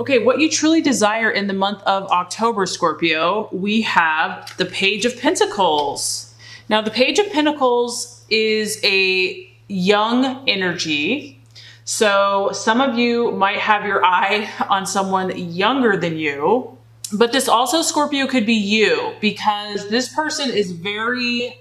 Okay, what you truly desire in the month of October, Scorpio, we have the Page of Pentacles. Now, the Page of Pentacles is a young energy. So some of you might have your eye on someone younger than you, but this also, Scorpio, could be you, because this person is very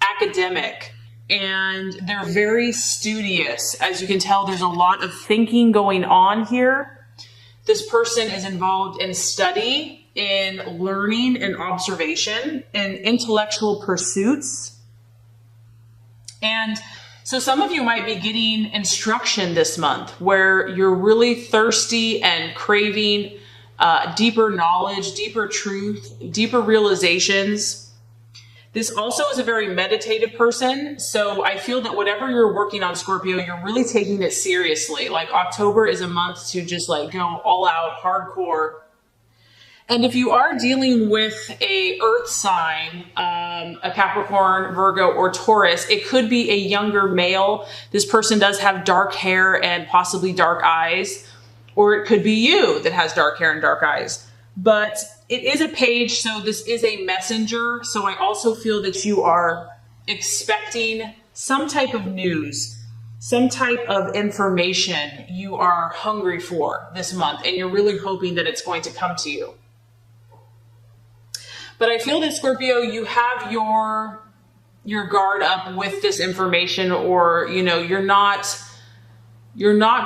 academic and they're very studious. As you can tell, there's a lot of thinking going on here. This person is involved in study, in learning and observation, and intellectual pursuits. And so some of you might be getting instruction this month where you're really thirsty and craving deeper knowledge, deeper truth, deeper realizations. This also is a very meditative person. So I feel that whatever you're working on, Scorpio, you're really taking it seriously. Like October is a month to just like go all out hardcore. And if you are dealing with a earth sign, a Capricorn, Virgo, or Taurus, it could be a younger male. This person does have dark hair and possibly dark eyes, or it could be you that has dark hair and dark eyes. But it is a page, so this is a messenger. So I also feel that you are expecting some type of news, some type of information you are hungry for this month, and you're really hoping that it's going to come to you. But I feel that, Scorpio, you have your guard up with this information, or, you know, you're not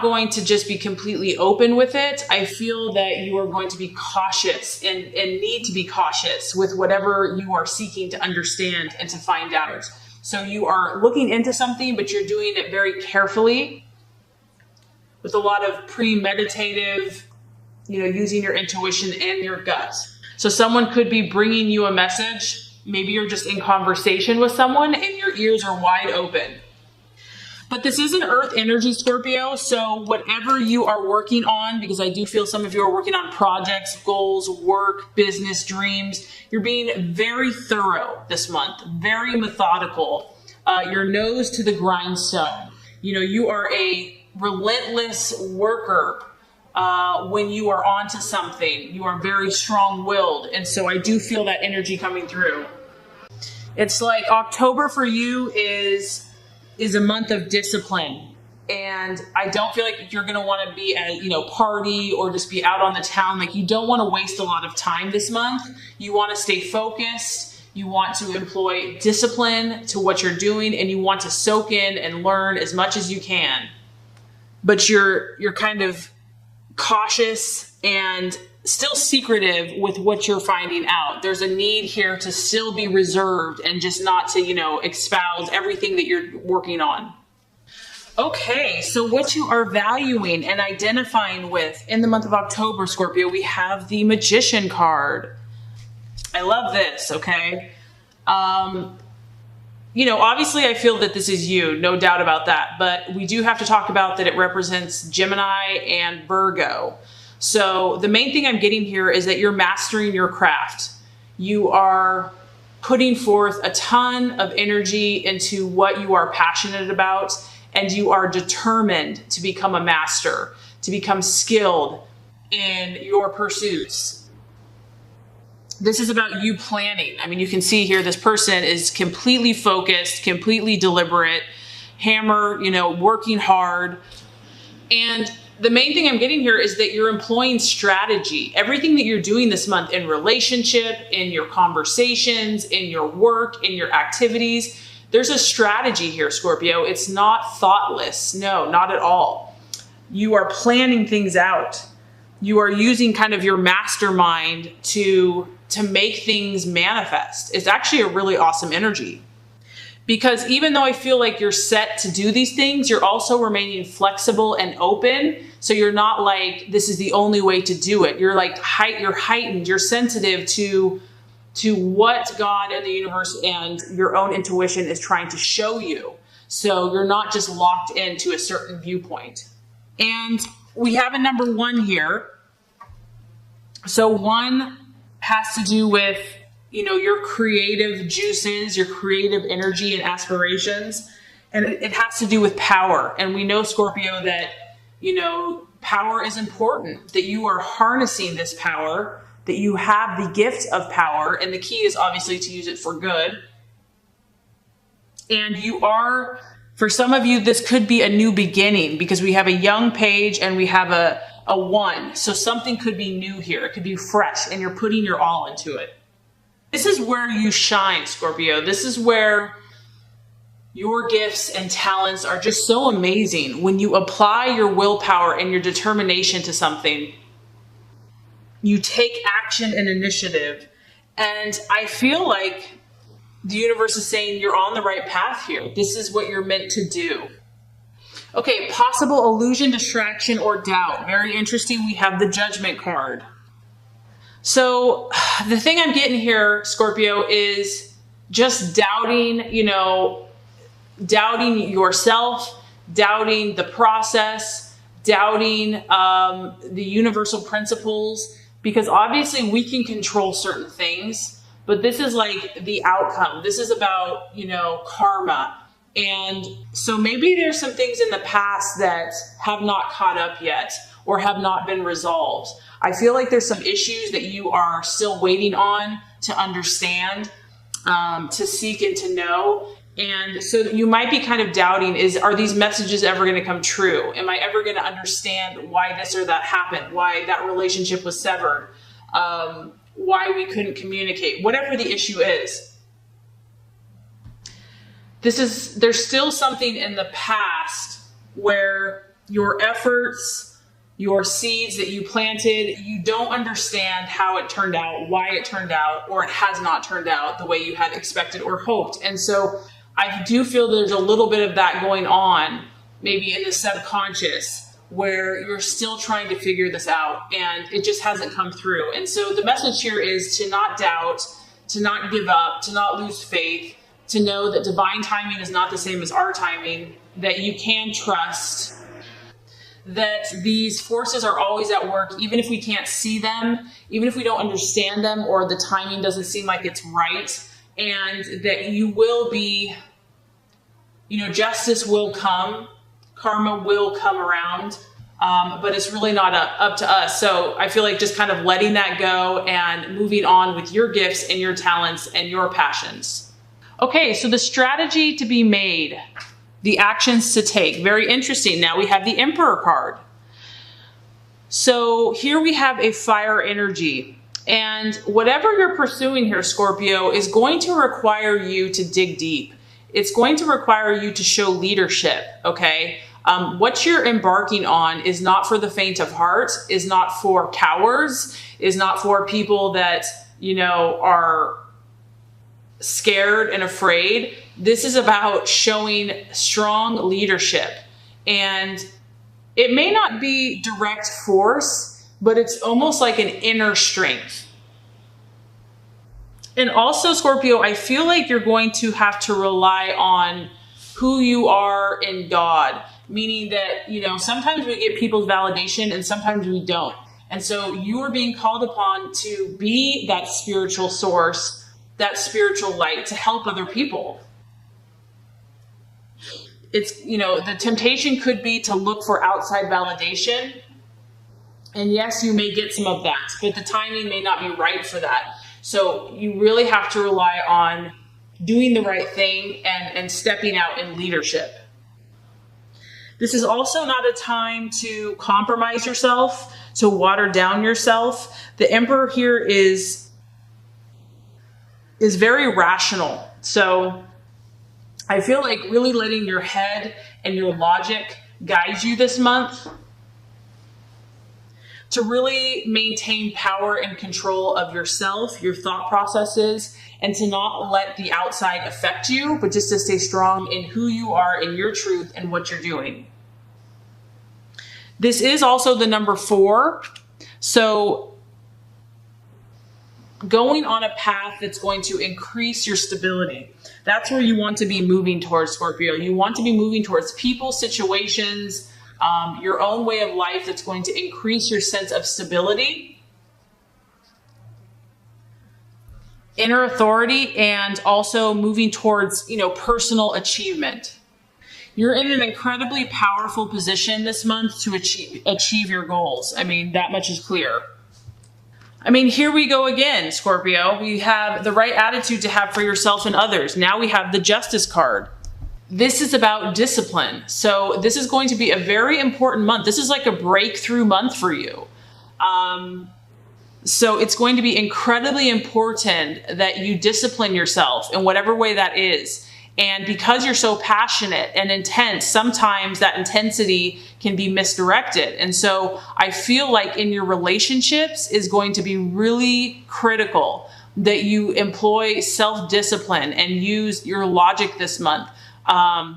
going to just be completely open with it. I feel that you are going to be cautious and need to be cautious with whatever you are seeking to understand and to find out. So you are looking into something, but you're doing it very carefully with a lot of premeditative, you know, using your intuition and your gut. So someone could be bringing you a message. Maybe you're just in conversation with someone and your ears are wide open. But this is an earth energy, Scorpio, so whatever you are working on, because I do feel some of you are working on projects, goals, work, business, dreams, you're being very thorough this month, very methodical, your nose to the grindstone. You know, you are a relentless worker when you are onto something. You are very strong-willed, and so I do feel that energy coming through. It's like October for you is a month of discipline. And I don't feel like you're going to want to be at, you know, party or just be out on the town. Like, you don't want to waste a lot of time this month. You want to stay focused. You want to employ discipline to what you're doing, and you want to soak in and learn as much as you can. But you're kind of cautious and still secretive with what you're finding out. There's a need here to still be reserved and just not to, you know, espouse everything that you're working on. Okay, so what you are valuing and identifying with in the month of October, Scorpio, we have the Magician card. I love this, okay? You know, obviously I feel that this is you, no doubt about that, but we do have to talk about that it represents Gemini and Virgo. So the main thing I'm getting here is that you're mastering your craft. You are putting forth a ton of energy into what you are passionate about, and you are determined to become a master, to become skilled in your pursuits. This is about you planning. I mean, you can see here, this person is completely focused, completely deliberate, hammer, you know, working hard. And the main thing I'm getting here is that you're employing strategy. Everything that you're doing this month in relationship, in your conversations, in your work, in your activities, there's a strategy here, Scorpio. It's not thoughtless. No, not at all. You are planning things out. You are using kind of your mastermind to make things manifest. It's actually a really awesome energy. Because even though I feel like you're set to do these things, you're also remaining flexible and open. So you're not like, this is the only way to do it. You're like, you're heightened, you're sensitive to what God and the universe and your own intuition is trying to show you. So you're not just locked into a certain viewpoint. And we have a number 1 here. So 1 has to do with, you know, your creative juices, your creative energy and aspirations. And it has to do with power. And we know, Scorpio, that, you know, power is important, that you are harnessing this power, that you have the gift of power, and the key is obviously to use it for good. And you are, for some of you, this could be a new beginning because we have a young page and we have a 1. So something could be new here. It could be fresh and you're putting your all into it. This is where you shine, Scorpio. This is where your gifts and talents are just so amazing. When you apply your willpower and your determination to something, you take action and initiative. And I feel like the universe is saying you're on the right path here. This is what you're meant to do. Okay, possible illusion, distraction, or doubt. Very interesting. We have the Judgment card. So the thing I'm getting here, Scorpio, is just doubting, doubting yourself, doubting the process, doubting the universal principles, because obviously we can control certain things, but this is like the outcome. This is about, karma. And so maybe there's some things in the past that have not caught up yet or have not been resolved. I feel like there's some issues that you are still waiting on to understand, to seek and to know. And so you might be kind of doubting, are these messages ever going to come true? Am I ever going to understand why this or that happened? Why that relationship was severed? Why we couldn't communicate? Whatever the issue is. There's still something in the past where your efforts, your seeds that you planted, you don't understand how it turned out, why it turned out, or it has not turned out the way you had expected or hoped. And so I do feel there's a little bit of that going on, maybe in the subconscious, where you're still trying to figure this out and it just hasn't come through. And so the message here is to not doubt, to not give up, to not lose faith, to know that divine timing is not the same as our timing, that you can trust, that these forces are always at work, even if we can't see them, even if we don't understand them, or the timing doesn't seem like it's right, and that you will be, justice will come, karma will come around, but it's really not up to us. So I feel like just kind of letting that go and moving on with your gifts and your talents and your passions. Okay, so the strategy to be made, the actions to take. Very interesting. Now we have the Emperor card. So here we have a fire energy. And whatever you're pursuing here, Scorpio, is going to require you to dig deep. It's going to require you to show leadership, okay? What you're embarking on is not for the faint of heart, is not for cowards, is not for people that, are scared and afraid. This is about showing strong leadership. And it may not be direct force, but it's almost like an inner strength. And also, Scorpio, I feel like you're going to have to rely on who you are in God, meaning that, sometimes we get people's validation and sometimes we don't. And so you are being called upon to be that spiritual source, that spiritual light to help other people. It's, the temptation could be to look for outside validation. And yes, you may get some of that, but the timing may not be right for that. So you really have to rely on doing the right thing and stepping out in leadership. This is also not a time to compromise yourself, to water down yourself. The Emperor here is very rational. So I feel like really letting your head and your logic guide you this month to really maintain power and control of yourself, your thought processes, and to not let the outside affect you, but just to stay strong in who you are, in your truth, and what you're doing. This is also the number 4. So going on a path that's going to increase your stability. That's where you want to be moving towards, Scorpio. You want to be moving towards people, situations, your own way of life that's going to increase your sense of stability, inner authority, and also moving towards, personal achievement. You're in an incredibly powerful position this month to achieve your goals. I mean, that much is clear. I mean, here we go again, Scorpio. We have the right attitude to have for yourself and others. Now we have the Justice card. This is about discipline. So this is going to be a very important month. This is like a breakthrough month for you. So it's going to be incredibly important that you discipline yourself in whatever way that is. And because you're so passionate and intense, sometimes that intensity can be misdirected. And so I feel like in your relationships is going to be really critical that you employ self-discipline and use your logic this month.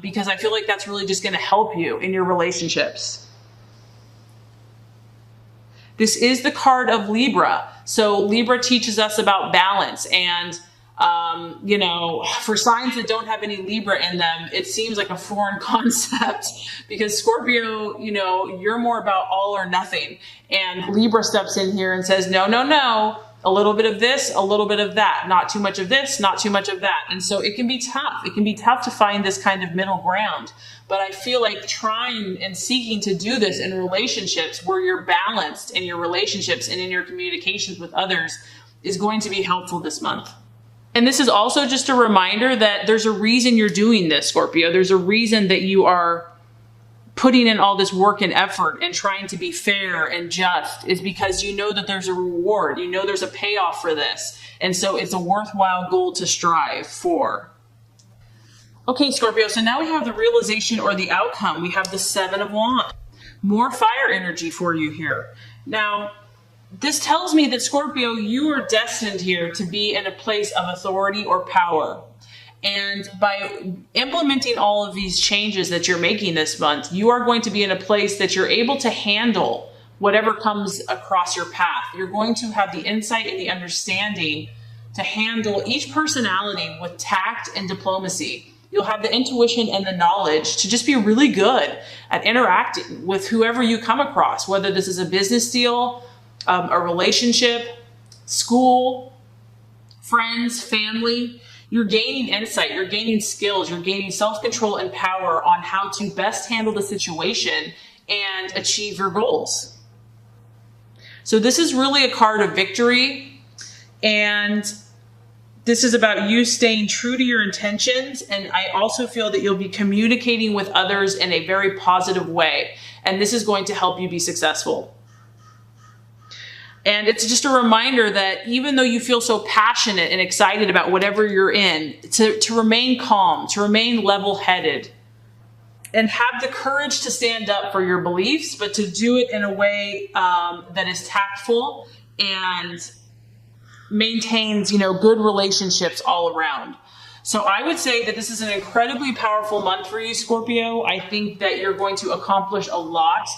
Because I feel like that's really just going to help you in your relationships. This is the card of Libra. So Libra teaches us about balance. And, for signs that don't have any Libra in them, it seems like a foreign concept because Scorpio, you're more about all or nothing. And Libra steps in here and says, no, no, no. A little bit of this, a little bit of that, not too much of this, not too much of that. And so it can be tough. It can be tough to find this kind of middle ground. But I feel like trying and seeking to do this in relationships where you're balanced in your relationships and in your communications with others is going to be helpful this month. And this is also just a reminder that there's a reason you're doing this, Scorpio. There's a reason that you are putting in all this work and effort and trying to be fair and just is because you know that there's a reward. There's a payoff for this. And so it's a worthwhile goal to strive for. Okay, Scorpio, so now we have the realization or the outcome. We have the 7 of Wands. More fire energy for you here. Now, this tells me that Scorpio, you are destined here to be in a place of authority or power. And by implementing all of these changes that you're making this month, you are going to be in a place that you're able to handle whatever comes across your path. You're going to have the insight and the understanding to handle each personality with tact and diplomacy. You'll have the intuition and the knowledge to just be really good at interacting with whoever you come across, whether this is a business deal, a relationship, school, friends, family. You're gaining insight, you're gaining skills, you're gaining self-control and power on how to best handle the situation and achieve your goals. So this is really a card of victory, and this is about you staying true to your intentions. And I also feel that you'll be communicating with others in a very positive way, and this is going to help you be successful. And it's just a reminder that even though you feel so passionate and excited about whatever you're in, to remain calm, to remain level-headed, and have the courage to stand up for your beliefs, but to do it in a way that is tactful and maintains, good relationships all around. So I would say that this is an incredibly powerful month for you, Scorpio. I think that you're going to accomplish a lot.